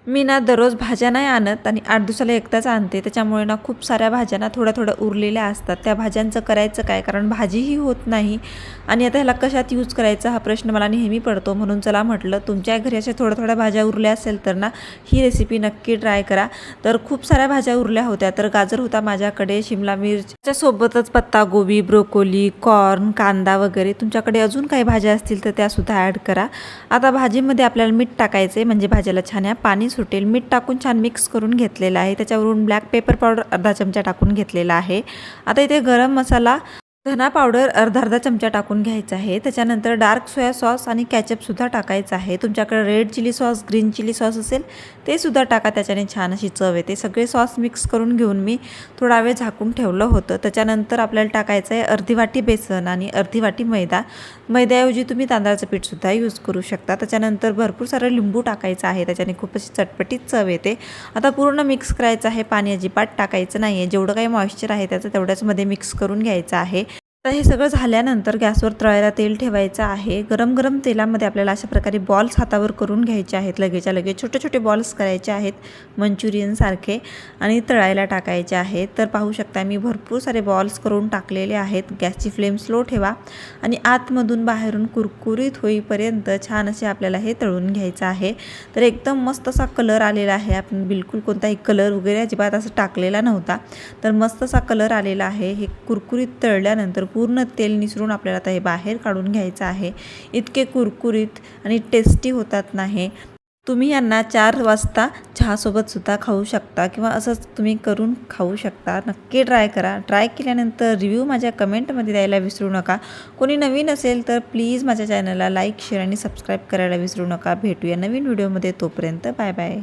मी ना दररोज भाज्या नाही आणत आणि 8 दिवसाला एकदाच आणते. त्याच्यामुळे ना खूप साऱ्या भाज्या ना थोड्या-थोड्या उरलेल्या असतात. त्या भाज्यांचं करायचं काय? कारण भाजीही होत नाही आणि आता ह्याला कशात यूज करायचा हा प्रश्न मला नेहमी पडतो. म्हणून चला म्हटलं तुमच्या घरी अशा थोड्या-थोड्या भाज्या उरल्या असेल तर ना ही रेसिपी नक्की ट्राय करा. तर खूप साऱ्या भाज्या उरल्या होत्या. तर गाजर होता माझ्याकडे, शिमला मिर्च, त्याच्यासोबतच पत्तागोबी, ब्रोकोली, कॉर्न, कांदा वगैरे. तुमच्याकडे अजून काही भाज्या असतील तर त्यासुद्धा ॲड करा. आता भाजीमध्ये आपल्याला मीठ टाकायचं आहे म्हणजे भाज्याला छान पाणी सुटेल. मीठ टाकून छान मिक्स करून घेतलेलं आहे. त्याच्यावरून ब्लॅक पेपर पावडर अर्धा चमचा टाकून घेतलेला आहे. आता इथे गरम मसाला, धना पावडर अर्धा चमचा टाकून घ्यायचा आहे. त्याच्यानंतर डार्क सोया सॉस आणि कॅचअपसुद्धा टाकायचं आहे. तुमच्याकडे red chilli sauce, green chilli sauce असेल ते सुद्धा टाका, त्याच्याने छान अशी चव येते. सगळे सॉस मिक्स करून घेऊन मी थोडा वेळ झाकून ठेवलं होतं. त्याच्यानंतर आपल्याला टाकायचं आहे अर्धी वाटी बेसन आणि अर्धी वाटी मैदा. मैद्याऐवजी तुम्ही तांदळाचं पीठसुद्धा यूज करू शकता. त्याच्यानंतर भरपूर सारं लिंबू टाकायचं आहे, त्याच्याने खूप अशी चटपटीत चव येते. आता पूर्ण मिक्स करायचं आहे, पाणी अजिबात टाकायचं नाही आहे. जेवढं काही मॉइश्चर आहे त्याचं तेवढ्याचमध्ये मिक्स करून घ्यायचं आहे. तर हे सगळं झाल्यानंतर गॅसवर तळायला तेल ठेवायचं आहे. गरम गरम तेलामध्ये आपल्याला अशा प्रकारे बॉल्स हातावर करून घ्यायचे आहेत. लगेचच्या लगेच छोटे छोटे बॉल्स करायचे आहेत मंचुरियनसारखे आणि तळायला टाकायचे आहेत. तर पाहू शकता मी भरपूर सारे बॉल्स करून टाकलेले आहेत. गॅसची फ्लेम स्लो ठेवा आणि आतमधून बाहेरून कुरकुरीत होईपर्यंत छान असे आपल्याला हे तळून घ्यायचं आहे. तर एकदम मस्त असा कलर आलेला आहे. आपण बिलकुल कोणताही कलर वगैरे अजिबात असं टाकलेला नव्हता. तर मस्त असा कलर आलेला आहे. हे कुरकुरीत तळल्यानंतर पूर्ण तेल निसरून आपल्याला आता हे बाहेर काढून घ्यायचं आहे. इतके कुरकुरीत आणि टेस्टी होतात ना हे. तुम्ही यांना 4 वाजता चहासोबतसुद्धा खाऊ शकता किंवा असंच तुम्ही करून खाऊ शकता. नक्की ट्राय करा. ट्राय केल्यानंतर रिव्ह्यू माझ्या कमेंटमध्ये द्यायला विसरू नका. कोणी नवीन असेल तर प्लीज माझ्या चॅनलला लाईक, शेअर आणि सबस्क्राईब करायला विसरू नका. भेटूया नवीन व्हिडिओमध्ये. तोपर्यंत बाय बाय.